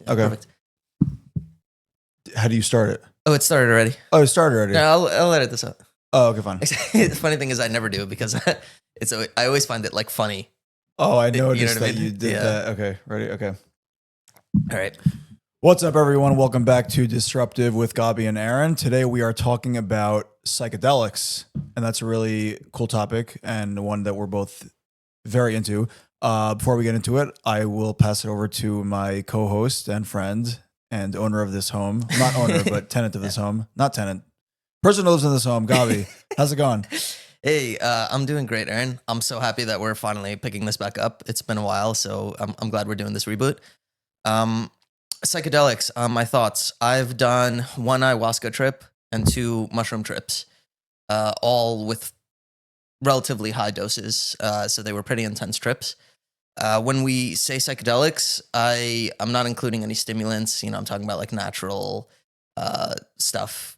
Okay. Perfect. How do you start it? Oh, it started already. Oh, it started already. No, I'll edit this out. Oh, okay, fine. The funny thing is I never do it because I always find it like funny. Oh, I You know noticed what I that mean? you did Yeah. that. Okay, ready? Okay. All right. What's up, everyone? Welcome back to Disruptive with Gabi and Aaron. Today we are talking about psychedelics, and that's a really cool topic and one that we're both very into. Before we get into it, I will pass it over to my co-host and friend and owner of this home. Not owner, but tenant of this home. Not tenant. Person who lives in this home, Gabi. How's it going? Hey, I'm doing great, Aaron. I'm so happy that we're finally picking this back up. It's been a while, so I'm glad we're doing this reboot. Psychedelics, my thoughts. I've done one ayahuasca trip and 2 mushroom trips, all with relatively high doses. So they were pretty intense trips. When we say psychedelics, I'm not including any stimulants. I'm talking about like natural stuff.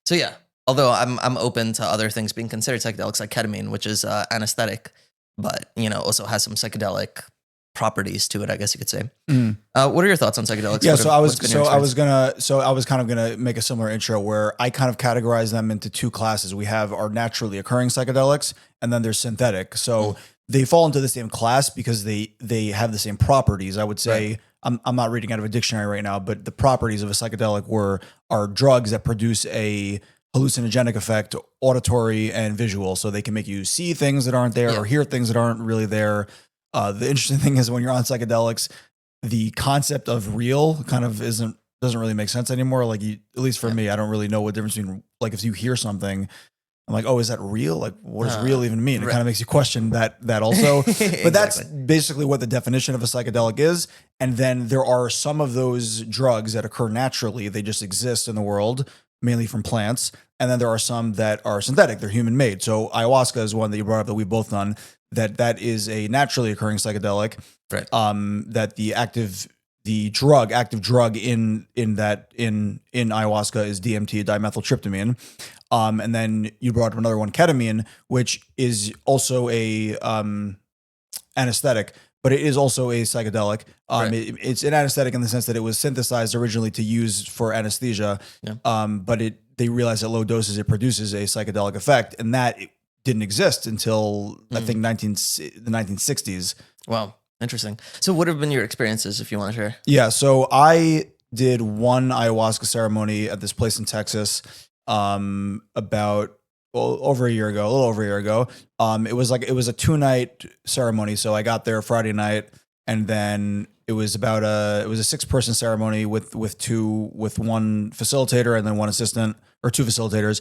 So yeah, although I'm open to other things being considered psychedelics, like ketamine, which is anesthetic, but also has some psychedelic properties to it, I guess you could say. What are your thoughts on psychedelics? Yeah, I was kind of gonna make a similar intro where I kind of categorize them into 2 classes. We have our naturally occurring psychedelics, and then there's synthetic. So they fall into the same class because they have the same properties. I would say I'm not reading out of a dictionary right now, but the properties of a psychedelic are drugs that produce a hallucinogenic effect, auditory and visual. So they can make you see things that aren't there or hear things that aren't really there. The interesting thing is when you're on psychedelics, the concept of real kind of doesn't really make sense anymore. Like at least for me, I don't really know what difference between, like, if you hear something, I'm like, oh, is that real? Like, what does real even mean? It kind of makes you question that also. But that's basically what the definition of a psychedelic is. And then there are some of those drugs that occur naturally. They just exist in the world, mainly from plants. And then there are some that are synthetic. They're human made. So ayahuasca is one that you brought up that we've both done. That is a naturally occurring psychedelic. Right. That the active drug in ayahuasca is DMT, dimethyltryptamine. And then you brought up another one, ketamine, which is also a anesthetic, but it is also a psychedelic. It's an anesthetic in the sense that it was synthesized originally to use for anesthesia. But they realized at low doses it produces a psychedelic effect, and that didn't exist until I think the 1960s. Wow, interesting. So what have been your experiences, if you want to share? Yeah, so I did one ayahuasca ceremony at this place in Texas over a year ago. It was a 2-night ceremony. So I got there Friday night, and then it was a 6-person ceremony with one facilitator and then one assistant, or 2 facilitators.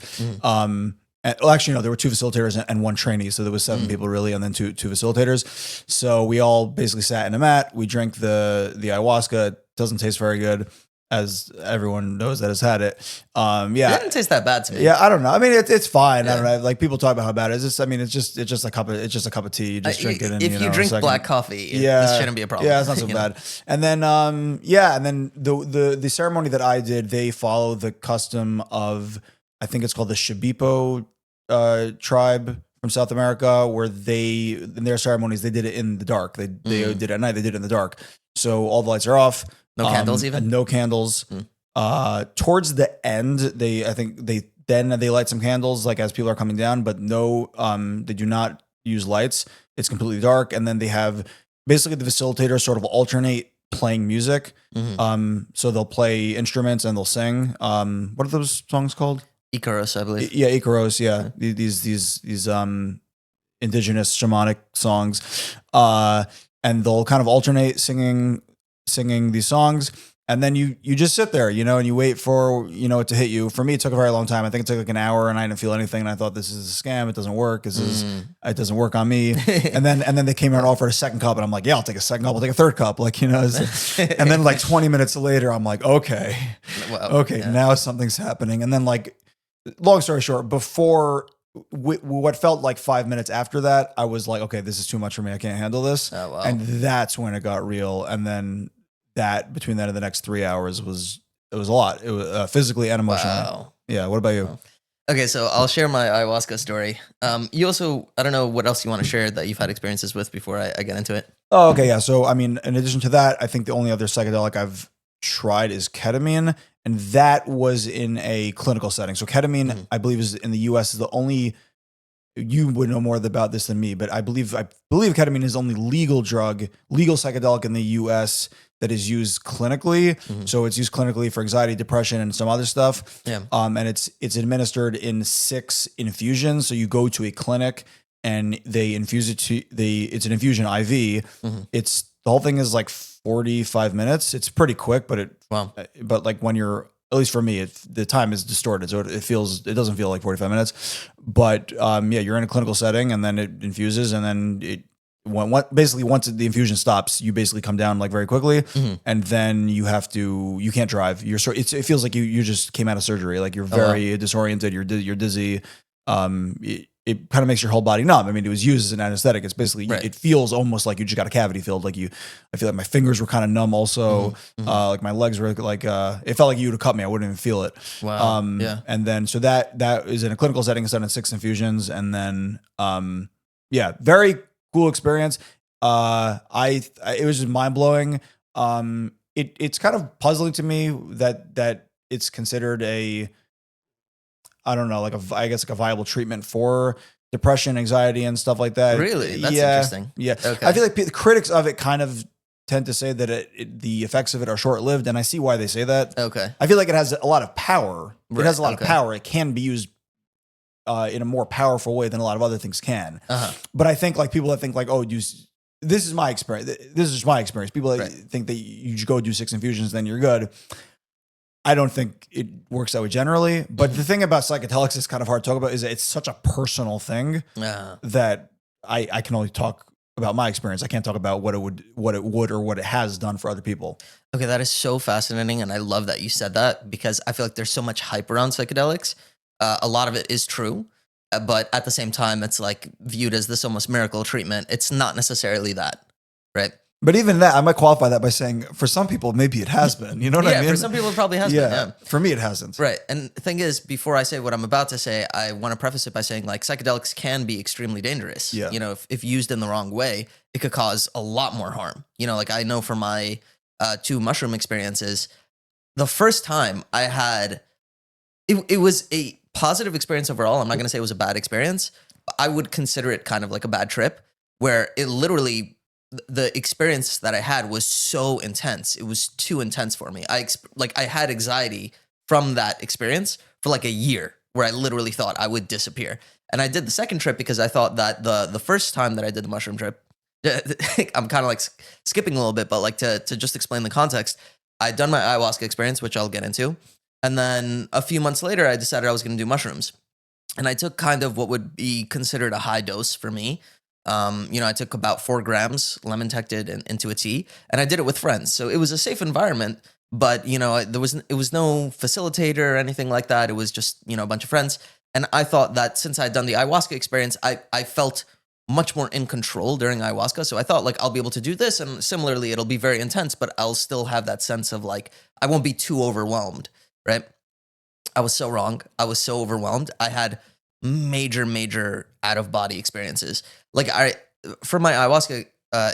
There were 2 facilitators and 1 trainee. So there was 7 people really, and then two facilitators. So we all basically sat in a mat. We drank the ayahuasca. It doesn't taste very good, as everyone knows that has had it. It didn't taste that bad to me. Yeah, I don't know. I mean, it's fine. I don't know. Like, people talk about how bad it is. It's just a cup of tea. You just drink it, and if you drink black coffee, this shouldn't be a problem. Yeah, it's not so bad. And then and then the ceremony that I did, they follow the custom of, I think it's called the Shipibo tribe from South America, where in their ceremonies they did it in the dark. They did it at night. They did it in the dark. So all the lights are off. No candles even? No candles. Towards the end, they light some candles, like, as people are coming down, but no, they do not use lights. It's completely dark. And then they have basically the facilitators sort of alternate playing music. So they'll play instruments and they'll sing. What are those songs called? Icaros, I believe. Yeah, Icaros. Yeah, these indigenous shamanic songs, and they'll kind of alternate singing these songs, and then you just sit there, and you wait for it to hit you. For me, it took a very long time. I think it took like an hour, and I didn't feel anything. And I thought, this is a scam. It doesn't work. It doesn't work on me. and then they came out and offered a second cup, and I'm like, yeah, I'll take a second cup. I'll take a third cup. Like, and then like 20 minutes later, I'm like, okay, now something's happening. And then, like, long story short, before what felt like 5 minutes after that, I was like, okay, this is too much for me. I can't handle this. Oh, wow. And that's when it got real. And then between that and the next 3 hours it was a lot. It was physically and emotionally. Wow. Yeah. What about you? Okay, so I'll share my ayahuasca story. You also, I don't know what else you want to share that you've had experiences with before I get into it. Oh, okay, yeah. So, I mean, in addition to that, I think the only other psychedelic I've tried is ketamine, and that was in a clinical setting. So, ketamine, I believe, is in the U.S. is the only. You would know more about this than me, but I believe ketamine is the only legal psychedelic in the U.S. that is used clinically. So it's used clinically for anxiety, depression, and some other stuff. Yeah. And it's administered in 6 infusions. So you go to a clinic and they infuse it it's an infusion IV. It's the whole thing is like 45 minutes. It's pretty quick, but like when you're, at least for me, the time is distorted, so it doesn't feel like 45 minutes. But yeah, you're in a clinical setting, and then it infuses, and then basically once the infusion stops, you basically come down like very quickly, and then you can't drive. It feels like you just came out of surgery, like you're very disoriented, you're dizzy. It kind of makes your whole body numb. I mean, it was used as an anesthetic. It's basically, it feels almost like you just got a cavity filled. I feel like my fingers were kind of numb also. Like my legs were like, it felt like you would have cut me. I wouldn't even feel it. Wow. Yeah. And then, so that is in a clinical setting. It's done in 6 infusions. And then, yeah, very cool experience. It was just mind blowing. It's kind of puzzling to me that it's considered I don't know, I guess a viable treatment for depression, anxiety, and stuff like that. Really? That's interesting. Yeah. Okay. I feel like the critics of it kind of tend to say that the effects of it are short lived, and I see why they say that. Okay. I feel like it has a lot of power. It has a lot of power. It can be used in a more powerful way than a lot of other things can. But I think like people that think like, this is my experience. This is just my experience. People that think that you just go do 6 infusions, then you're good. I don't think it works that way generally. But the thing about psychedelics is kind of hard to talk about is that it's such a personal thing that I can only talk about my experience. I can't talk about what it would or what it has done for other people. Okay, that is so fascinating. And I love that you said that because I feel like there's so much hype around psychedelics. A lot of it is true. But at the same time, it's like viewed as this almost miracle treatment. It's not necessarily that, right? But even that, I might qualify that by saying, for some people, maybe it has been. You know what I mean? Yeah, for some people, it probably has been. Yeah. For me, it hasn't. Right. And the thing is, before I say what I'm about to say, I want to preface it by saying, like, psychedelics can be extremely dangerous. Yeah. You know, if used in the wrong way, it could cause a lot more harm. You know, like I know from my 2 mushroom experiences, the first time I had, it was a positive experience overall. I'm not going to say it was a bad experience. I would consider it kind of like a bad trip where it literally, the experience that I had was so intense. It was too intense for me. I had anxiety from that experience for like a year where I literally thought I would disappear. And I did the second trip because I thought that the first time that I did the mushroom trip, I'm kind of like skipping a little bit, but like to just explain the context, I'd done my ayahuasca experience, which I'll get into. And then a few months later, I decided I was going to do mushrooms. And I took kind of what would be considered a high dose for me. I took about 4 grams lemon texted into a tea, and I did it with friends. So it was a safe environment, but it was no facilitator or anything like that. It was just, a bunch of friends. And I thought that since I'd done the ayahuasca experience, I felt much more in control during ayahuasca. So I thought like, I'll be able to do this. And similarly, it'll be very intense, but I'll still have that sense of like, I won't be too overwhelmed, right? I was so wrong. I was so overwhelmed. I had major out of body experiences. Like for my ayahuasca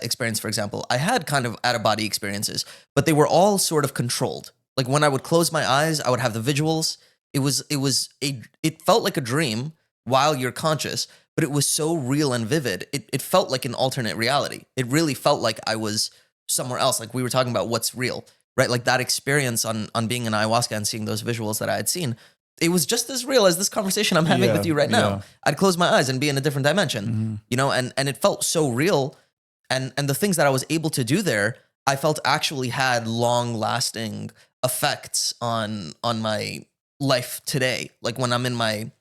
experience, for example, I had kind of out of body experiences, but they were all sort of controlled. Like when I would close my eyes, I would have the visuals. It felt like a dream while you're conscious, but it was so real and vivid. It felt like an alternate reality. It really felt like I was somewhere else. Like we were talking about what's real, right? Like that experience on being in ayahuasca and seeing those visuals that I had seen, it was just as real as this conversation I'm having with you right now. Yeah. I'd close my eyes and be in a different dimension, and it felt so real. And the things that I was able to do there, I felt actually had long lasting effects on my life today. Like when I'm in my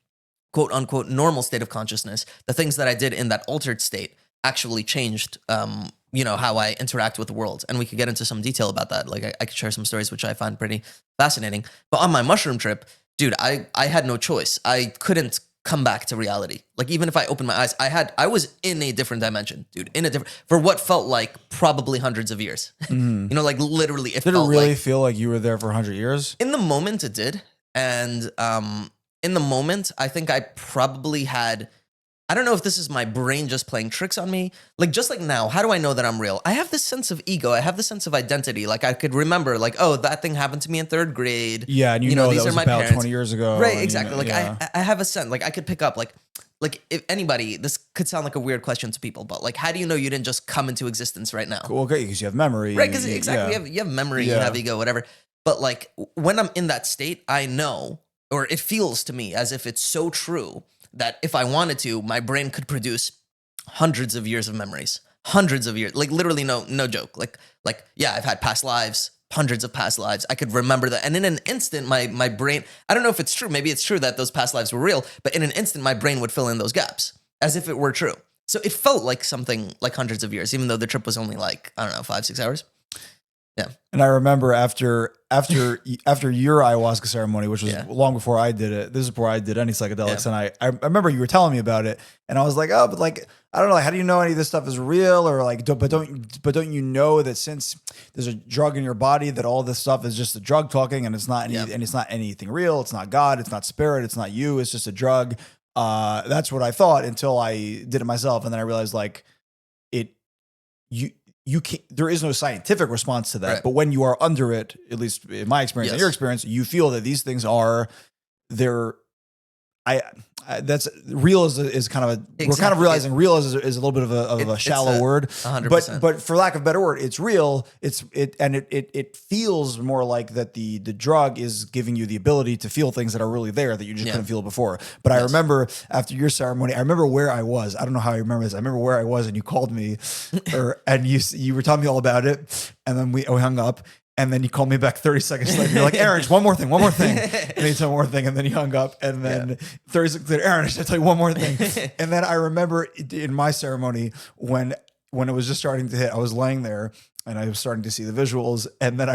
quote unquote normal state of consciousness, the things that I did in that altered state actually changed, how I interact with the world. And we could get into some detail about that. Like I could share some stories, which I find pretty fascinating. But on my mushroom trip, dude, I had no choice. I couldn't come back to reality. Like even if I opened my eyes, I was in a different dimension, dude, for what felt like probably hundreds of years. Like literally, did it really feel like you were there for 100 years? In the moment it did. And in the moment, I think I probably had, I don't know if this is my brain just playing tricks on me. Like, just like now, how do I know that I'm real? I have this sense of ego. I have this sense of identity. Like, I could remember, like, oh, that thing happened to me in 3rd grade. Yeah, and you know these that are was my about parents. 20 years ago. Right, and exactly. You know, Like, yeah. I have a sense. Like, I could pick up, like if anybody, this could sound like a weird question to people, but like, how do you know you didn't just come into existence right now? Well, okay, because you have memory. Right, because exactly, you have memory, you have ego, whatever. But like, when I'm in that state, I know, or it feels to me as if it's so true that if I wanted to, my brain could produce hundreds of years of memories, hundreds of years, like literally no joke. Like yeah, I've had past lives, hundreds of past lives. I could remember that, and in an instant, my brain. I don't know if it's true. Maybe it's true that those past lives were real, but in an instant, my brain would fill in those gaps as if it were true. So it felt like something like hundreds of years, even though the trip was only like, I don't know, 5-6 hours. Yeah. And I remember after your ayahuasca ceremony, which was long before I did it. This is before I did any psychedelics, and I remember you were telling me about it, and I was like, oh, but like I don't know, like, how do you know any of this stuff is real, or like, don't you know that since there's a drug in your body, that all this stuff is just a drug talking, and it's not and it's not anything real. It's not God. It's not spirit. It's not you. It's just a drug. That's what I thought until I did it myself, and then I realized like you can't, there is no scientific response to that. Right. But when you are under it, at least in my experience, in your experience, you feel that these things are that's real is kind of a, we're kind of realizing real is a little bit of a shallow word, 100%. But for lack of a better word, it's real. It feels more like that the drug is giving you the ability to feel things that are really there that you just couldn't feel before. But I remember after your ceremony, I remember where I was. I don't know how I remember this. I remember where I was, and you called me, and you were telling me all about it, and then we hung up. And then you called me back 30 seconds later. You're like, Aaron, just one more thing. And then you told one more thing. And then you hung up. And then 30 seconds later, Aaron, I should tell you one more thing. And then I remember in my ceremony when it was just starting to hit, I was laying there and I was starting to see the visuals. And then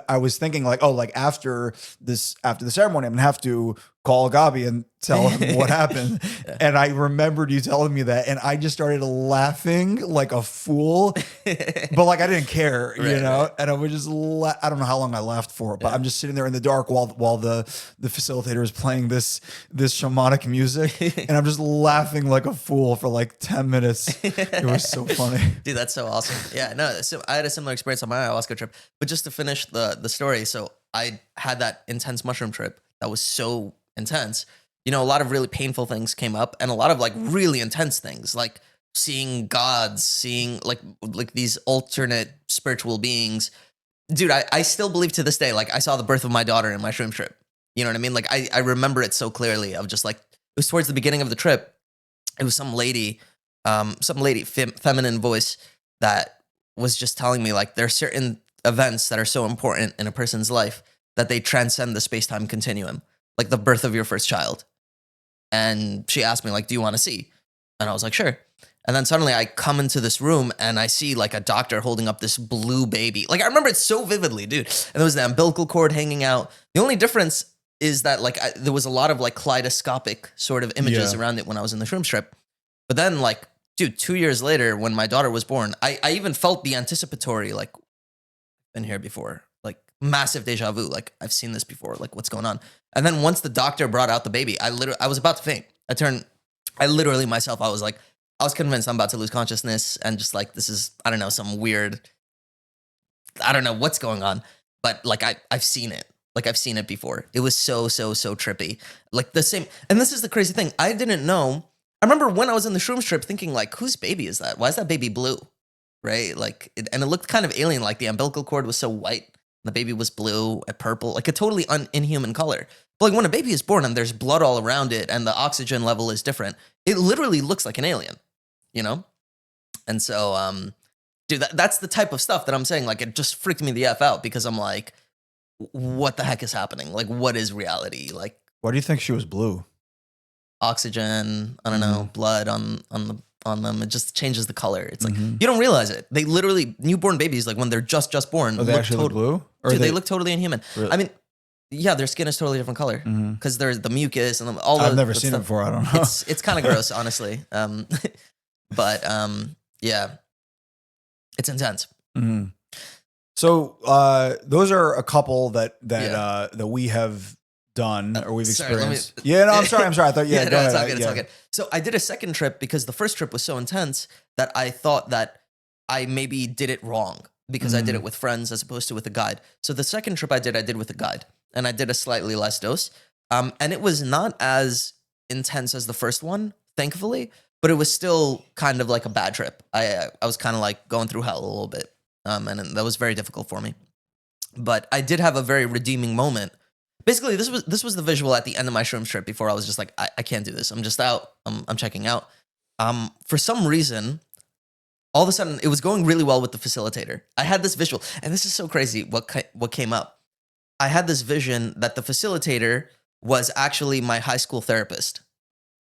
I was thinking like, oh, like after the ceremony, I'm going to have to call Gabi and tell him what happened. And I remembered you telling me that. And I just started laughing like a fool, but like, I didn't care, you know? Right. And I would just, I don't know how long I laughed for, but I'm just sitting there in the dark while the facilitator is playing this shamanic music. And I'm just laughing like a fool for like 10 minutes. It was so funny. Dude, that's so awesome. Yeah, no, so I had a similar experience on my ayahuasca trip, but just to finish the story. So I had that intense mushroom trip that was so intense. You know, a lot of really painful things came up, and a lot of like really intense things, like seeing gods, seeing like these alternate spiritual beings. Dude, I still believe to this day, like I saw the birth of my daughter in my shroom trip. You know what I mean? Like I remember it so clearly of just like, it was towards the beginning of the trip. It was some lady, feminine voice that was just telling me like there are certain events that are so important in a person's life that they transcend the space-time continuum, like the birth of your first child. And she asked me like, do you want to see? And I was like, sure. And then suddenly I come into this room and I see like a doctor holding up this blue baby. Like I remember it so vividly, dude. And there was the umbilical cord hanging out. The only difference is that like there was a lot of like kaleidoscopic sort of images around it when I was in the shroom strip. But then like, dude, 2 years later when my daughter was born, I even felt the anticipatory, like, been here before, like massive deja vu. Like I've seen this before, like what's going on? And then once the doctor brought out the baby, I was about to faint. I was convinced I'm about to lose consciousness and just like, this is, I don't know, some weird, I don't know what's going on, but like I've seen it. Like I've seen it before. It was so trippy. Like the same, and this is the crazy thing. I didn't know. I remember when I was in the shroom strip thinking like, whose baby is that? Why is that baby blue? Right? Like, and it looked kind of alien. Like the umbilical cord was so white. The baby was blue and purple, like a totally inhuman color. But like when a baby is born and there's blood all around it and the oxygen level is different, it literally looks like an alien, you know? And so, dude, that's the type of stuff that I'm saying, like, it just freaked me the F out because I'm like, what the heck is happening? Like, what is reality? Like, why do you think she was blue? Oxygen, I don't know, blood on them. It just changes the color. It's like, you don't realize it. They literally, newborn babies, like when they're just born, they actually look blue? Or dude, they look totally inhuman. Really? I mean, yeah, their skin is totally different color because there's the mucus and all. I've never seen it before. I don't know. It's kind of gross, honestly. But yeah, it's intense. So those are a couple that we have done or we've sorry, let me- experienced. Yeah, no, I'm sorry. I thought, yeah, no, go ahead. it's all good. It's all good. So I did a second trip because the first trip was so intense that I thought that I maybe did it wrong because I did it with friends as opposed to with a guide. So the second trip I did with a guide, and I did a slightly less dose. And it was not as intense as the first one, thankfully, but it was still kind of like a bad trip. I was kind of like going through hell a little bit. And that was very difficult for me. But I did have a very redeeming moment. Basically, this was the visual at the end of my shrooms trip before I was just like, I can't do this. I'm just out. I'm checking out. For some reason, all of a sudden, it was going really well with the facilitator. I had this visual, and this is so crazy what came up. I had this vision that the facilitator was actually my high school therapist,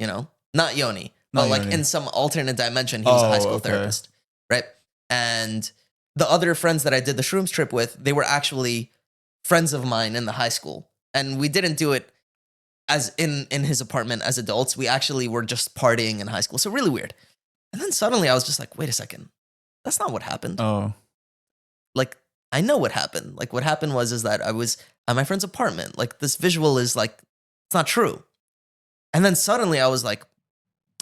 not Yoni, but like in some alternate dimension, he was a high school therapist, right? And the other friends that I did the shrooms trip with, they were actually friends of mine in the high school. And we didn't do it as in his apartment as adults. We actually were just partying in high school. So really weird. And then suddenly I was just like, wait a second. That's not what happened. Oh. Like, I know what happened. Like, what happened is that I was at my friend's apartment. Like, this visual is like, it's not true. And then suddenly I was like,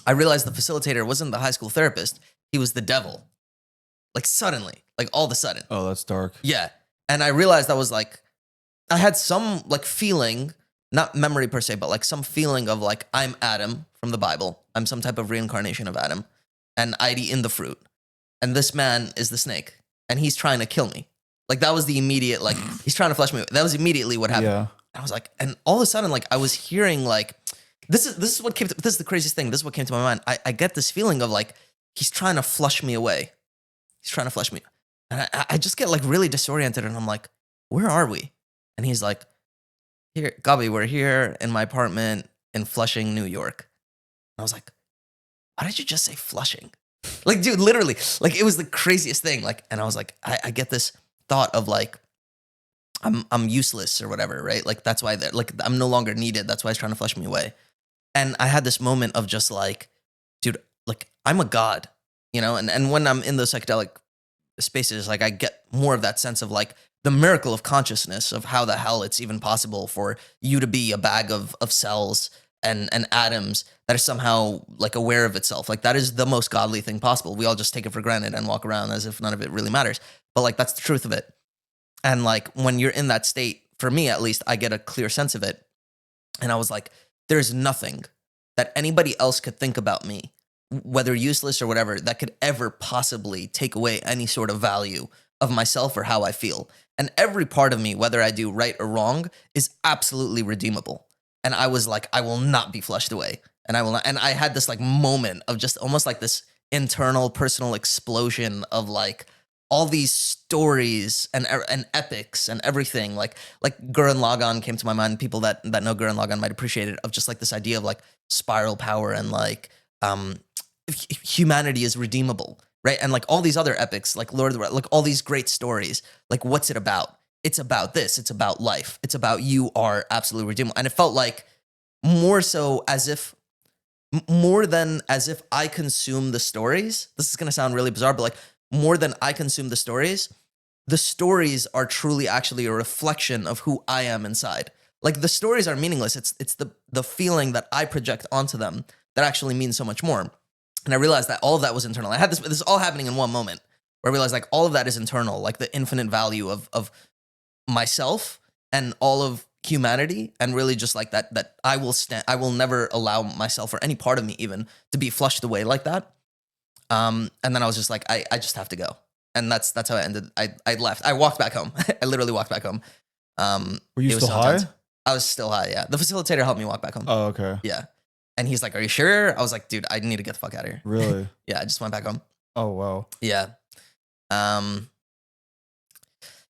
I realized the facilitator wasn't the high school therapist. He was the devil. Like, suddenly. Like, all of a sudden. Oh, that's dark. Yeah. And I realized I was like, I had some like feeling, not memory per se, but like some feeling of like, I'm Adam from the Bible. I'm some type of reincarnation of Adam. And I'd eaten the fruit. And this man is the snake. And he's trying to kill me. Like, that was the immediate, like, he's trying to flesh me. That was immediately what happened. Yeah. I was like, and all of a sudden, like, I was hearing like, this is what came to, this is the craziest thing. This is what came to my mind. I get this feeling of like, he's trying to flush me away. He's trying to flush me. And I just get like really disoriented and I'm like, where are we? And he's like, here, Gabi, we're here in my apartment in Flushing, New York. And I was like, why did you just say Flushing? Like, dude, literally, like it was the craziest thing. Like, and I was like, I get this thought of like, I'm useless or whatever, right? Like, that's why like I'm no longer needed. That's why he's trying to flush me away. And I had this moment of just like, dude, like I'm a god, and when I'm in those psychedelic spaces, like I get more of that sense of like the miracle of consciousness of how the hell it's even possible for you to be a bag of cells and atoms that are somehow like aware of itself. Like that is the most godly thing possible. We all just take it for granted and walk around as if none of it really matters. But like that's the truth of it. And like when you're in that state, for me at least, I get a clear sense of it. And I was like, there's nothing that anybody else could think about me, whether useless or whatever, that could ever possibly take away any sort of value of myself or how I feel. And every part of me, whether I do right or wrong, is absolutely redeemable. And I was like, I will not be flushed away. And I will not. And I had this like moment of just almost like this internal personal explosion of like all these stories and epics and everything. Like Gurren Lagann came to my mind. People that know Gurren Lagann might appreciate it, of just like this idea of like spiral power and like humanity is redeemable, right? And like all these other epics, like Lord of the Rings, like all these great stories, like what's it about? It's about this. It's about life. It's about you are absolutely redeemable. And it felt like more so more than as if I consume the stories. This is going to sound really bizarre, but like more than I consume the stories are truly actually a reflection of who I am inside. Like the stories are meaningless. It's the feeling that I project onto them that actually means so much more. And I realized that all of that was internal. I had this is all happening in one moment where I realized like all of that is internal, like the infinite value of myself and all of humanity, and really just like that I will never allow myself or any part of me even to be flushed away like that. And then I was just like, I just have to go. And that's how I ended. I left. I walked back home. I literally walked back home. Were you still high? I was still high, yeah. The facilitator helped me walk back home. Oh, okay. Yeah. And he's like, are you sure? I was like, dude, I need to get the fuck out of here. Really? Yeah, I just went back home. Oh, wow. Yeah.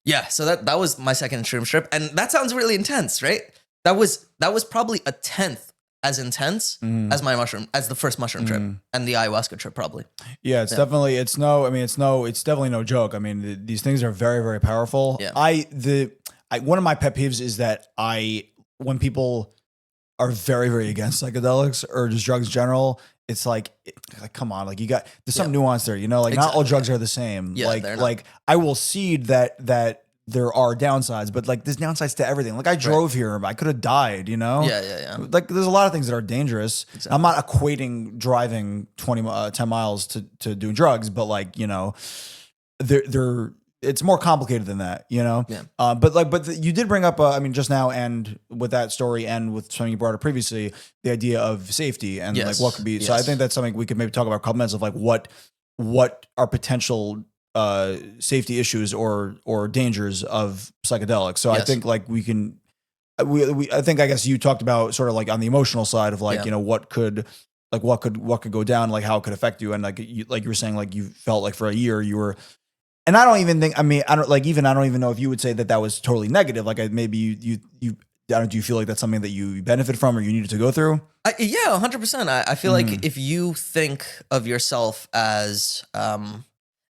Yeah, so that was my second shroom trip. And that sounds really intense, right? That was probably a 10th as intense as the first mushroom trip and the ayahuasca trip probably. Yeah, it's definitely, it's definitely no joke. I mean, these things are very, very powerful. Yeah. One of my pet peeves is that when people are very, very against psychedelics or just drugs in general, it's like come on, like there's some nuance there, like not all drugs are the same. Yeah, like I will cede that there are downsides, but like there's downsides to everything. Like I drove here, I could have died, you know? Yeah. Like there's a lot of things that are dangerous. Exactly. I'm not equating driving 10 miles to doing drugs, but like, you know, they're it's more complicated than that, you know? Yeah. You did bring up, I mean, just now and with that story and with something you brought up previously, the idea of safety and like what could be. So I think that's something we could maybe talk about a couple minutes of like what are potential safety issues or dangers of psychedelics. So I think like we can, I think, I guess you talked about sort of like on the emotional side of like, you know, what could go down, like how it could affect you. And like you were saying, like you felt like for a year you were, and I don't even think, I mean, I don't even know if you would say that was totally negative. Like maybe you do you feel like that's something that you benefit from or you needed to go through? Yeah, 100%. I feel like if you think of yourself as, and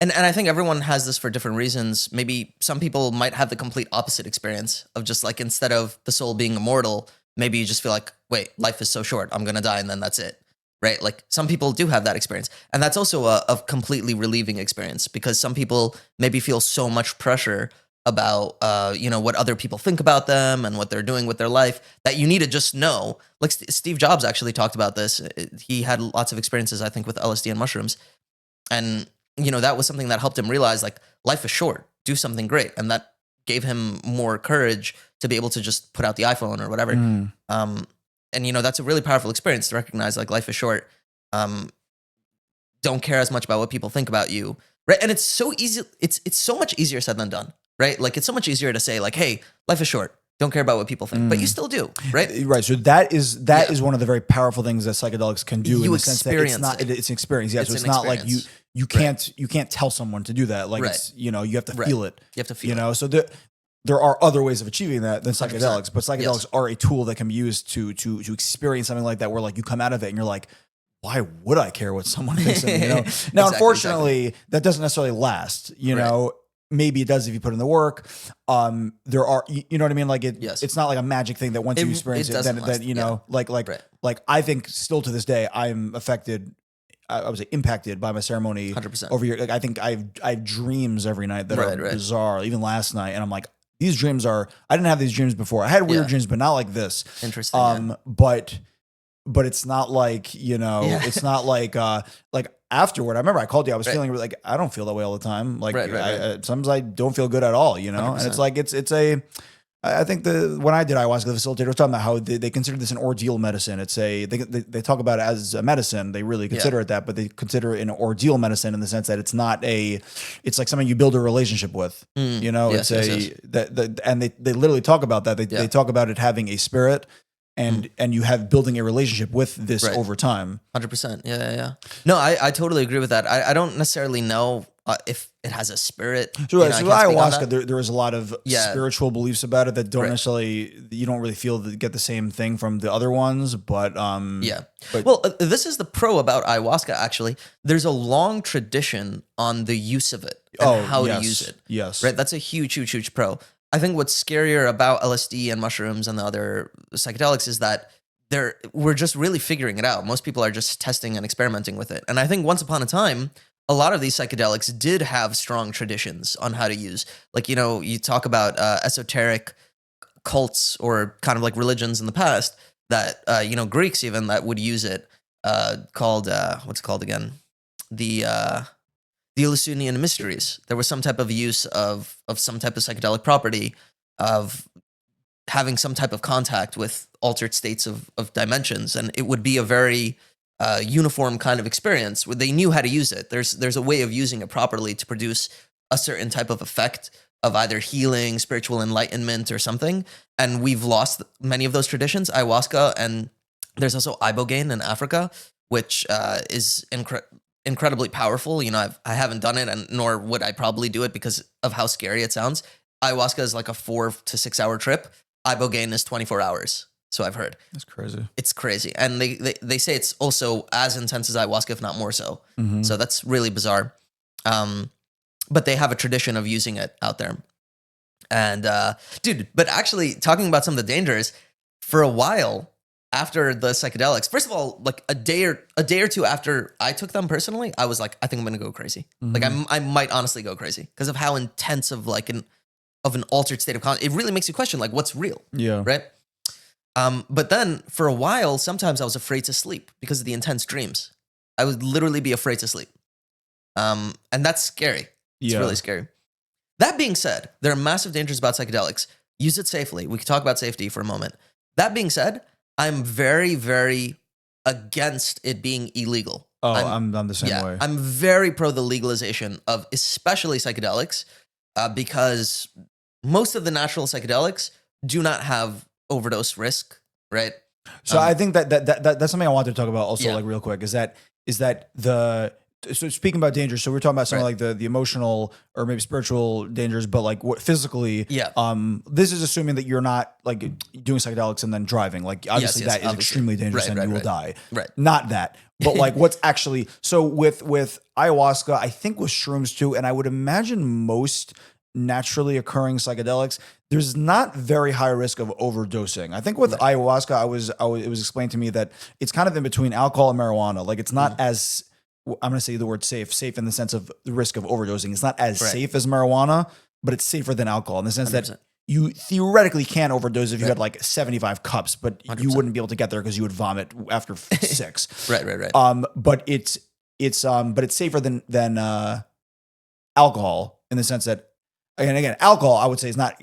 I think everyone has this for different reasons. Maybe some people might have the complete opposite experience of just like, instead of the soul being immortal, maybe you just feel like, wait, life is so short, I'm going to die and then that's it. Right? Like some people do have that experience. And that's also a completely relieving experience because some people maybe feel so much pressure about, you know, what other people think about them and what they're doing with their life that you need to just know. Like Steve Jobs actually talked about this. He had lots of experiences, I think, with LSD and mushrooms. And, you know, that was something that helped him realize like life is short, do something great. And that gave him more courage to be able to just put out the iPhone or whatever. And, you know, that's a really powerful experience to recognize like life is short. Don't care as much about what people think about you. Right. And it's so easy. It's so much easier said than done. Right. Like it's so much easier to say like, hey, life is short. Don't care about what people think, but you still do. Right. Right. So that is one of the very powerful things that psychedelics can do in the sense that it's an experience. Yeah. So it's not like you can't tell someone to do that. Like it's, you know, you have to feel it. You have to feel you know, so there are other ways of achieving that than psychedelics, 100%. But psychedelics are a tool that can be used to experience something like that, where like you come out of it and you're like, why would I care what someone thinks of me? You know? Now, unfortunately, that doesn't necessarily last. You know, maybe it does if you put in the work. There are, you know what I mean? Like it's not like a magic thing that once you experience it, then you know, like I think still to this day, I'm affected. I would say impacted by my ceremony 100%. over here. Like I think I have dreams every night that are bizarre. Even last night, and I'm like, these dreams are. I didn't have these dreams before. I had weird dreams, but not like this. Interesting. But it's not like, you know, it's not like afterward. I remember I called you. I was feeling like I don't feel that way all the time. Like sometimes I don't feel good at all. You know, 100%. And it's like it's a. I think when I did ayahuasca, the facilitator was talking about how they consider this an ordeal medicine. It's they talk about it as a medicine. They really consider it that, but they consider it an ordeal medicine in the sense that it's not it's like something you build a relationship with. You know, and they literally talk about that. They talk about it having a spirit. And you have building a relationship with this over time. 100%. Yeah. No, I totally agree with that. I don't necessarily know if it has a spirit. So ayahuasca, there is a lot of spiritual beliefs about it that don't necessarily, you don't really get the same thing from the other ones. But well, this is the pro about ayahuasca. Actually, there's a long tradition on the use of it and how to use it. Yes, right. That's a huge pro. I think what's scarier about LSD and mushrooms and the other psychedelics is that we're just really figuring it out. Most people are just testing and experimenting with it. And I think once upon a time, a lot of these psychedelics did have strong traditions on how to use. Like, you know, you talk about esoteric cults or kind of like religions in the past that, you know, Greeks even that would use it, called, what's it called again? The Eleusinian mysteries. There was some type of use of some type of psychedelic property of having some type of contact with altered states of dimensions. And it would be a very uniform kind of experience where they knew how to use it. There's a way of using it properly to produce a certain type of effect of either healing, spiritual enlightenment or something. And we've lost many of those traditions, ayahuasca. And there's also ibogaine in Africa, which is incredibly powerful. You know, I haven't done it, and nor would I probably do it because of how scary it sounds. Ayahuasca is like a 4 to 6 hour trip. Ibogaine is 24 hours. So I've heard. That's crazy. It's crazy. And they say it's also as intense as ayahuasca, if not more so. Mm-hmm. So that's really bizarre. But they have a tradition of using it out there. And dude, but actually talking about some of the dangers, for a while, after the psychedelics, first of all, like a day or two after I took them personally, I was like, I think I'm gonna go crazy. Mm-hmm. Like I might honestly go crazy because of how intense of like of an altered state of consciousness. It really makes you question, like, what's real, Yeah. right? But then for a while, sometimes I was afraid to sleep because of the intense dreams. I would literally be afraid to sleep. And that's scary. It's really scary. That being said, there are massive dangers about psychedelics. Use it safely. We can talk about safety for a moment. That being said, I'm very, very against it being illegal. Oh, I'm the same way. I'm very pro the legalization of especially psychedelics because most of the natural psychedelics do not have overdose risk, right? So I think that's something I wanted to talk about also, like real quick, is that so speaking about dangers, so we're talking about something like the emotional or maybe spiritual dangers, but like what physically, this is assuming that you're not like doing psychedelics and then driving. Like obviously that is extremely dangerous and you will die. Right. Not that, but like what's actually, so with ayahuasca, I think with shrooms too, and I would imagine most naturally occurring psychedelics, there's not very high risk of overdosing. I think with ayahuasca, it was explained to me that it's kind of in between alcohol and marijuana. Like it's not as, I'm going to say the word safe in the sense of the risk of overdosing. It's not as safe as marijuana, but it's safer than alcohol in the sense 100%. That you theoretically can overdose if you had like 75 cups, but 100%. You wouldn't be able to get there because you would vomit after 6. Right. But it's safer than alcohol in the sense that, and again, alcohol I would say is not,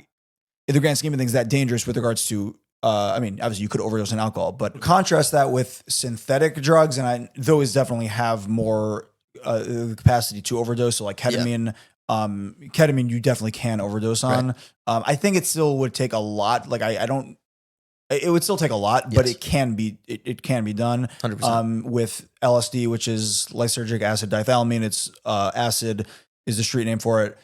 in the grand scheme of things, that dangerous with regards to, I mean, obviously you could overdose on alcohol, but contrast that with synthetic drugs, and those definitely have more capacity to overdose. So like ketamine, ketamine you definitely can overdose on. Right. I think it still would take a lot. Like it would still take a lot, but it can be done. 100%. With LSD, which is lysergic acid diethylamine. It's acid is the street name for it.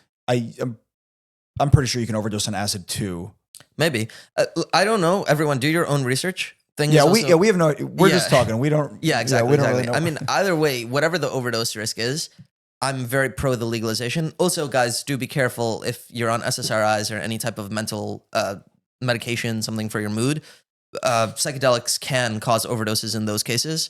I'm pretty sure you can overdose on acid too. Maybe. I don't know. Everyone, do your own research. We have no. We're just talking. We don't. Yeah, exactly. We don't really know. I mean, either way, whatever the overdose risk is, I'm very pro the legalization. Also, guys, do be careful if you're on SSRIs or any type of mental medication, something for your mood. Psychedelics can cause overdoses in those cases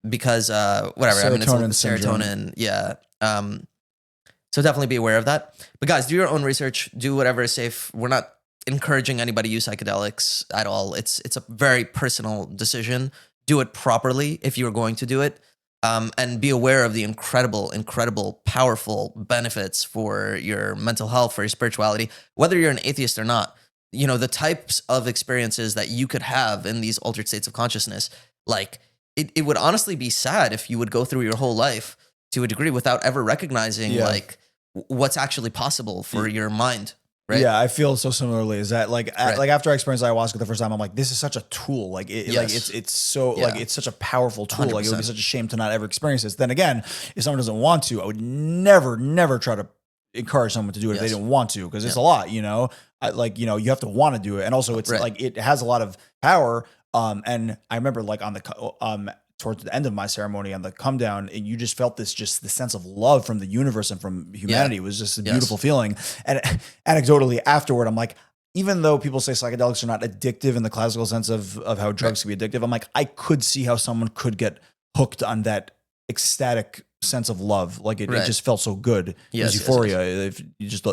because whatever. I mean, it's serotonin. Yeah. So definitely be aware of that. But guys, do your own research. Do whatever is safe. We're not encouraging anybody to use psychedelics at all. It's a very personal decision. Do it properly if you're going to do it. And be aware of the incredible, powerful benefits for your mental health, for your spirituality, whether you're an atheist or not. You know, the types of experiences that you could have in these altered states of consciousness, like it would honestly be sad if you would go through your whole life to a degree without ever recognizing like what's actually possible for your mind. Right? Yeah, I feel so similarly. Is that like after I experienced ayahuasca the first time, I'm like, this is such a tool. Like it's so like it's such a powerful tool. 100%. Like it would be such a shame to not ever experience this. Then again, if someone doesn't want to, I would never try to encourage someone to do it if they didn't want to, because it's a lot. You know, you have to want to do it, and also it's like it has a lot of power. And I remember like on the towards the end of my ceremony on the come down, and you just felt the sense of love from the universe and from humanity. It was just a beautiful feeling. And anecdotally afterward, I'm like, even though people say psychedelics are not addictive in the classical sense of how drugs can be addictive, I'm like, I could see how someone could get hooked on that ecstatic sense of love. Like it just felt so good. It was euphoria. If you just,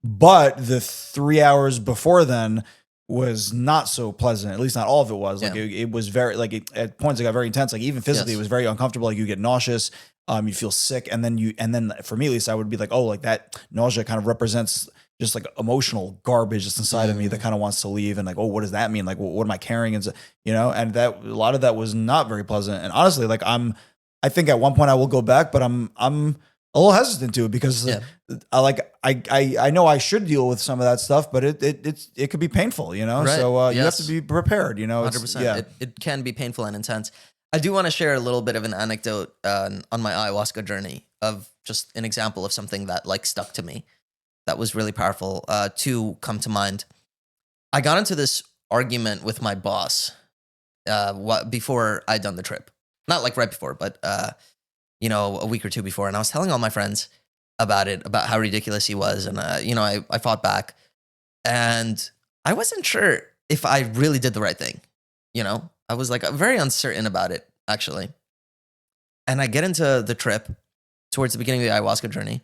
but the 3 hours before then was not so pleasant. At least not all of it was. Like it was very, like at points it got very intense. Like even physically, it was very uncomfortable. Like you get nauseous, you feel sick, and then for me at least, I would be like, oh, like that nausea kind of represents just like emotional garbage that's inside of me that kind of wants to leave. And like, oh, what does that mean? Like, what am I carrying? And and that a lot of that was not very pleasant. And honestly, like I think at one point I will go back, but I'm a little hesitant to it because I know I should deal with some of that stuff, but it could be painful, you know? Right. So you have to be prepared, you know? 100%. It can be painful and intense. I do want to share a little bit of an anecdote on my ayahuasca journey of just an example of something that like stuck to me that was really powerful to come to mind. I got into this argument with my boss before I'd done the trip. Not like right before, but a week or two before. And I was telling all my friends about it, about how ridiculous he was. And, I fought back, and I wasn't sure if I really did the right thing. I was like very uncertain about it, actually. And I get into the trip towards the beginning of the ayahuasca journey.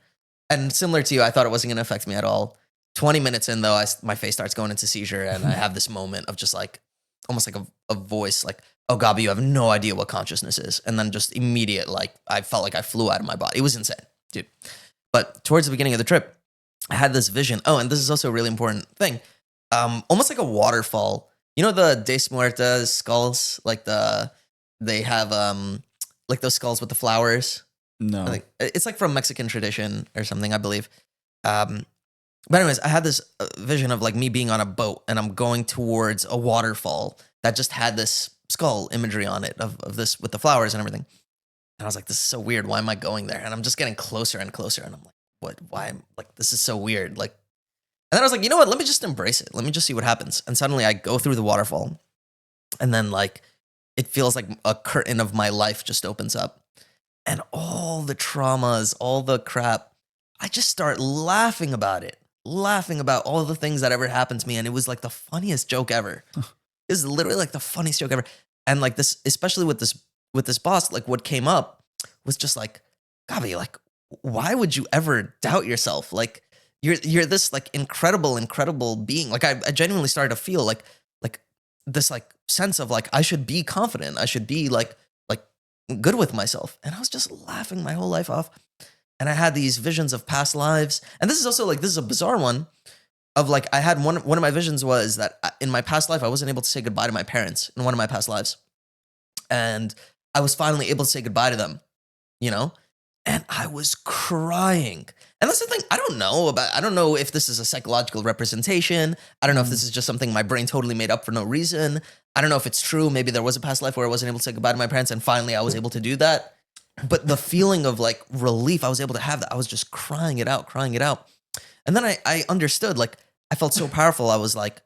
And similar to you, I thought it wasn't going to affect me at all. 20 minutes in, though, my face starts going into seizure, and I have this moment of just like, almost like a voice like, oh, Gabi, you have no idea what consciousness is. And then just immediate, like, I felt like I flew out of my body. It was insane, dude. But towards the beginning of the trip, I had this vision. Oh, and this is also a really important thing. Almost like a waterfall. You know the De Muertos skulls? Like they have like those skulls with the flowers. No. It's like from Mexican tradition or something, I believe. But anyways, I had this vision of like me being on a boat and I'm going towards a waterfall that just had this skull imagery on it of this with the flowers and everything. And I was like, this is so weird. Why am I going there? And I'm just getting closer and closer. And I'm like, what? Why? Like, this is so weird. Like, and then I was like, you know what? Let me just embrace it. Let me just see what happens. And suddenly I go through the waterfall, and then like, it feels like a curtain of my life just opens up, and all the traumas, all the crap, I just start laughing about it, laughing about all the things that ever happened to me. And it was like the funniest joke ever. It was literally like the funniest joke ever. And like this, especially with this boss, like what came up was just like, Gabi, like, why would you ever doubt yourself? Like, you're this like incredible being. Like I genuinely started to feel like this like sense of like, I should be confident. I should be like good with myself. And I was just laughing my whole life off. And I had these visions of past lives. And this is also like, this is a bizarre one of like, I had one of my visions was that in my past life, I wasn't able to say goodbye to my parents in one of my past lives. And I was finally able to say goodbye to them, you know? And I was crying. And that's the thing. I don't know if this is a psychological representation. I don't know if this is just something my brain totally made up for no reason. I don't know if it's true. Maybe there was a past life where I wasn't able to say goodbye to my parents and finally I was able to do that. But the feeling of like relief, I was able to have that. I was just crying it out. And then I understood, like, I felt so powerful. I was like,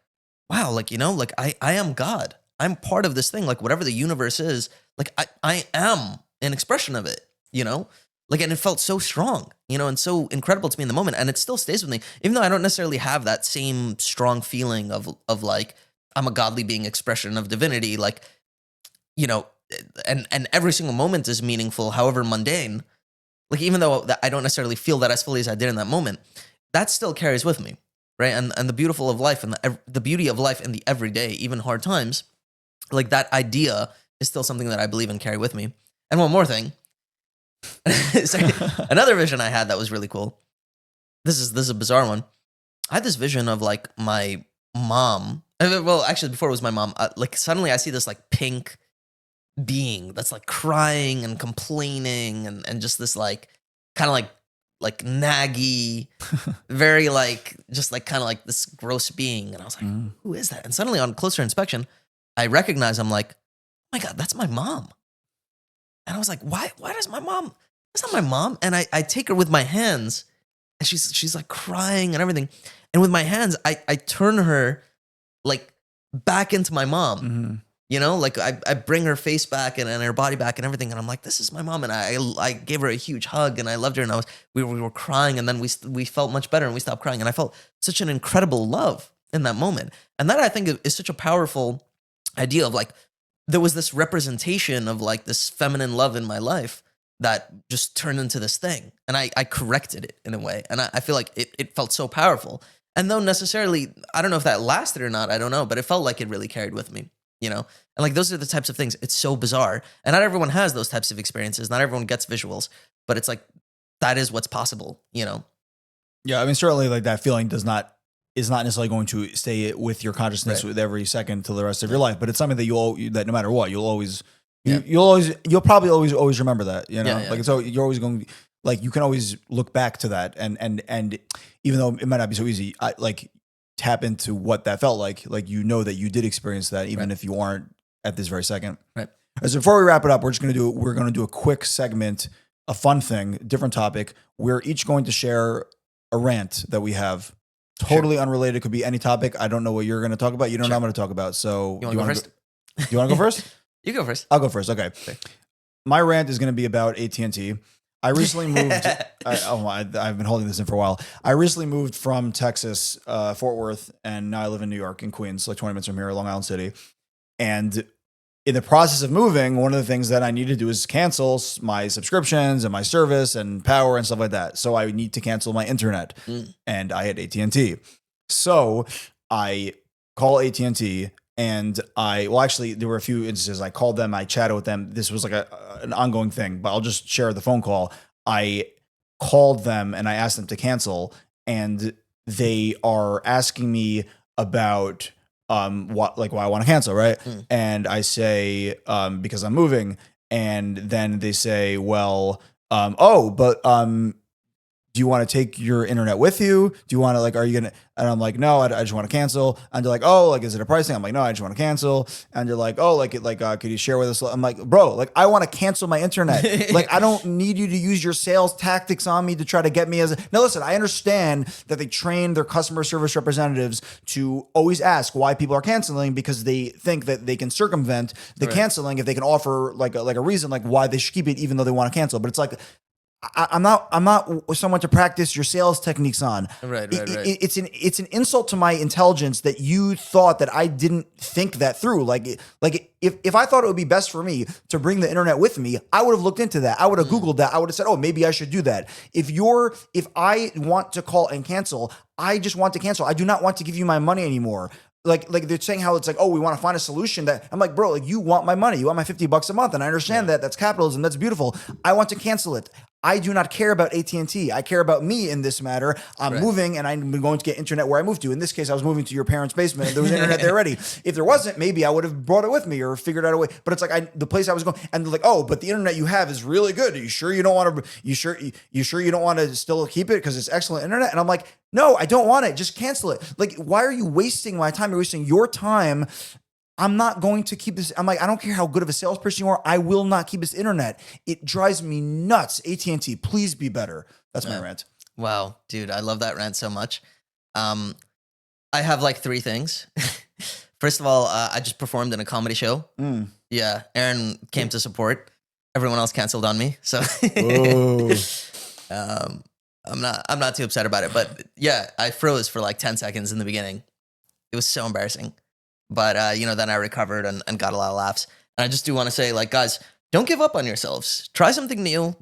wow, like, you know, like I am God. I'm part of this thing. Like whatever the universe is, like I am an expression of it, you know? Like, and it felt so strong, you know, and so incredible to me in the moment. And it still stays with me, even though I don't necessarily have that same strong feeling of like, I'm a godly being expression of divinity. Like, you know, and every single moment is meaningful, however mundane. Like, even though I don't necessarily feel that as fully as I did in that moment, that still carries with me, right? And the beautiful of life and the beauty of life in the everyday, even hard times, like that idea is still something that I believe and carry with me. And one more thing. Another vision I had that was really cool. This is a bizarre one. I had this vision of like my mom. Well, actually, before it was my mom, like suddenly I see this like pink being that's like crying and complaining and just this like kind of like naggy, very like just like kind of like this gross being. And I was like, who is that? And suddenly on closer inspection, I recognize, I'm like, oh my God, that's my mom. And I was like, why does my mom, that's not my mom. And I take her with my hands and she's like crying and everything. And with my hands, I turn her like back into my mom, you know, like I bring her face back and her body back and everything. And I'm like, this is my mom. And I gave her a huge hug and I loved her. And we were crying, and then we felt much better and we stopped crying. And I felt such an incredible love in that moment. And that I think is such a powerful idea of like, there was this representation of like this feminine love in my life that just turned into this thing. And I corrected it in a way. And I feel like it felt so powerful. And though necessarily, I don't know if that lasted or not, I don't know, but it felt like it really carried with me, you know? And like, those are the types of things, it's so bizarre. And not everyone has those types of experiences. Not everyone gets visuals, but it's like, that is what's possible, you know? Yeah. I mean, certainly like that feeling is not necessarily going to stay with your consciousness with every second till the rest of your life, but it's something that that no matter what, you'll probably always remember that, you know, like, so you're always going, like, you can always look back to that and even though it might not be so easy, like tap into what that felt like, you know, that you did experience that, even if you aren't at this very second. Right. So before we wrap it up, we're going to do a quick segment, a fun thing, different topic. We're each going to share a rant that we have. Totally unrelated. Could be any topic. I don't know what you're going to talk about. You don't know what I'm going to talk about. So you want to go first? You want to go first? You go first. I'll go first. Okay. My rant is going to be about AT&T. I recently moved. I've been holding this in for a while. I recently moved from Texas, Fort Worth, and now I live in New York, in Queens, like 20 minutes from here, Long Island City. And in the process of moving, one of the things that I need to do is cancel my subscriptions and my service and power and stuff like that. So I need to cancel my internet. And I had AT&T. So I call AT&T and actually there were a few instances. I called them, I chatted with them. This was like an ongoing thing, but I'll just share the phone call. I called them and I asked them to cancel, and they are asking me about why I want to cancel, right? And I say because I'm moving, and then they say, well, do you want to take your internet with you? Do you want to are you going to, and I'm like, no, I just want to cancel. And they're like, oh, is it a price thing? I'm like, no, I just want to cancel. And they're like, oh, could you share with us? I'm like, bro, I want to cancel my internet. I don't need you to use your sales tactics on me to try to get me now listen, I understand that they train their customer service representatives to always ask why people are canceling, because they think that they can circumvent the canceling if they can offer a reason why they should keep it even though they want to cancel. But it's I'm not someone to practice your sales techniques on. Right. It's an insult to my intelligence that you thought that I didn't think that through. If I thought it would be best for me to bring the internet with me, I would have looked into that. I would have Googled that. I would have said, oh, maybe I should do that. If I want to call and cancel, I just want to cancel. I do not want to give you my money anymore. They're saying how it's oh, we want to find a solution that I'm like, bro, you want my money. You want my $50 a month. And I understand that that's capitalism. That's beautiful. I want to cancel it. I do not care about AT&T. I care about me in this matter. I'm moving and I'm going to get internet where I moved to. In this case, I was moving to your parents' basement and there was internet there already. If there wasn't, maybe I would have brought it with me or figured out a way. But it's the place I was going, and they're like, oh, but the internet you have is really good. Are you sure you don't want to, you sure you don't want to still keep it because it's excellent internet? And I'm like, no, I don't want it. Just cancel it. Why are you wasting my time? You're wasting your time. I'm not going to keep this. I'm like, I don't care how good of a salesperson you are. I will not keep this internet. It drives me nuts. AT&T, please be better. That's my rant. Wow, dude, I love that rant so much. I have 3 things. First of all, I just performed in a comedy show. Yeah, Aaron came to support. Everyone else canceled on me. So I'm not too upset about it. But yeah, I froze for 10 seconds in the beginning. It was so embarrassing. But, then I recovered and got a lot of laughs. And I just do want to say, guys, don't give up on yourselves. Try something new.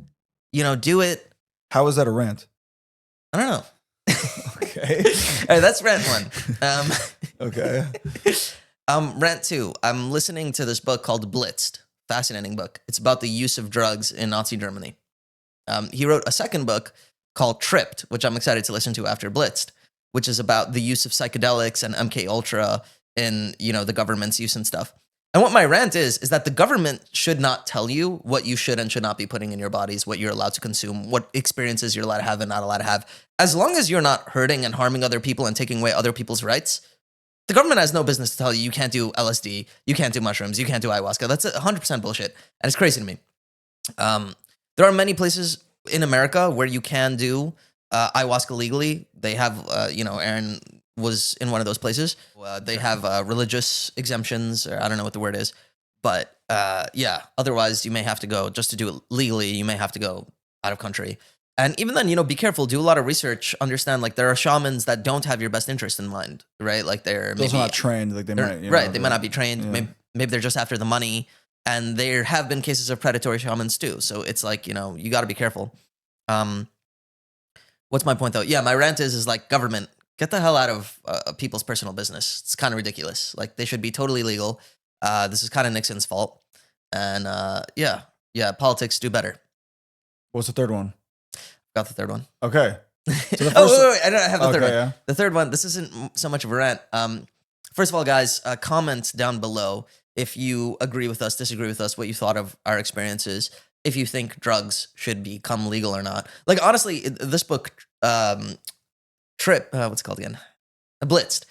Do it. How is that a rant? I don't know. Okay. All right, that's rant 1. Okay. Rant 2. I'm listening to this book called Blitzed. Fascinating book. It's about the use of drugs in Nazi Germany. He wrote a second book called Tripped, which I'm excited to listen to after Blitzed, which is about the use of psychedelics and MK Ultra in, the government's use and stuff. And what my rant is that the government should not tell you what you should and should not be putting in your bodies, what you're allowed to consume, what experiences you're allowed to have and not allowed to have. As long as you're not hurting and harming other people and taking away other people's rights, the government has no business to tell you can't do LSD, you can't do mushrooms, you can't do ayahuasca. That's 100% bullshit. And it's crazy to me. There are many places in America where you can do ayahuasca legally. They have, Aaron was in one of those places. They have religious exemptions, or I don't know what the word is. But otherwise you may have to go, just to do it legally, you may have to go out of country. And even then, be careful, do a lot of research, understand, there are shamans that don't have your best interest in mind, right? They're maybe not trained, they might, right, they might not be trained, yeah. Maybe they're just after the money, and there have been cases of predatory shamans too, so it's you got to be careful. What's my point though? Yeah, my rant is government, get the hell out of people's personal business. It's kind of ridiculous. They should be totally legal. This is kind of Nixon's fault, and politics do better. What's the third one? Got the third one. Okay. So the first wait, I have the third one. Yeah. The third one, this isn't so much of a rant. First of all, guys, comment down below if you agree with us, disagree with us, what you thought of our experiences, if you think drugs should become legal or not. Honestly, this book, what's it called again? Blitzed.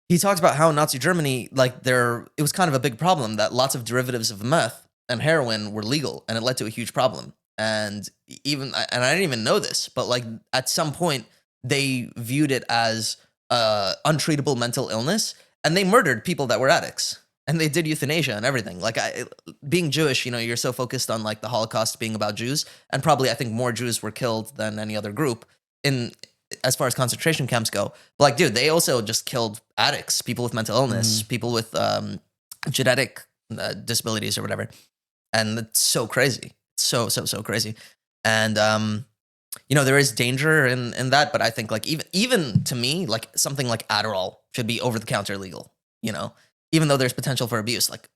He talks about how in Nazi Germany, it was kind of a big problem that lots of derivatives of meth and heroin were legal, and it led to a huge problem. And I didn't even know this, but at some point they viewed it as untreatable mental illness, and they murdered people that were addicts, and they did euthanasia and everything. Being Jewish, you're so focused on the Holocaust being about Jews, and probably I think more Jews were killed than any other group as far as concentration camps go. But dude, they also just killed addicts, people with mental illness, people with genetic disabilities or whatever, and it's so crazy. So crazy. And there is danger in that, but I think like even to me, like something like Adderall should be over the counter legal, even though there's potential for abuse. Like,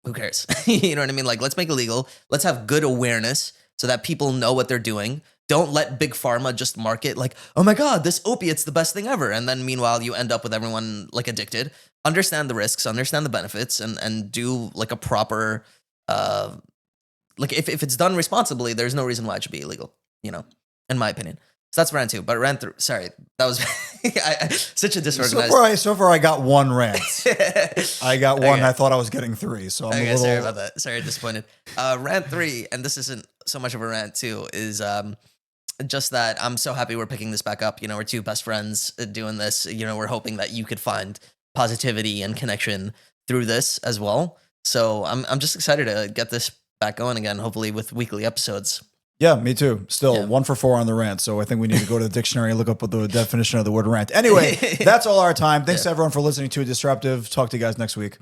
who cares? You know what I mean? Like, let's make it legal. Let's have good awareness so that people know what they're doing. Don't let big pharma just market like, oh my God, this opiate's the best thing ever. And then meanwhile, you end up with everyone like addicted. Understand the risks, understand the benefits, and do like a proper, like if it's done responsibly, there's no reason why it should be illegal, in my opinion. So that's rant 2. But rant 3, sorry, that was such a disorganized. So far, I got one rant. I got one. Okay. I thought I was getting 3. So I'm a little. Sorry about that. Sorry, disappointed. Rant 3, and this isn't so much of a rant too, is just that I'm so happy we're picking this back up. We're 2 best friends doing this. We're hoping that you could find positivity and connection through this as well. So I'm just excited to get this back going again, hopefully with weekly episodes. Yeah, me too. Still 1 for 4 on the rant. So I think we need to go to the dictionary and look up what the definition of the word rant. Anyway, that's all our time. Thanks to everyone for listening to Disruptive. Talk to you guys next week.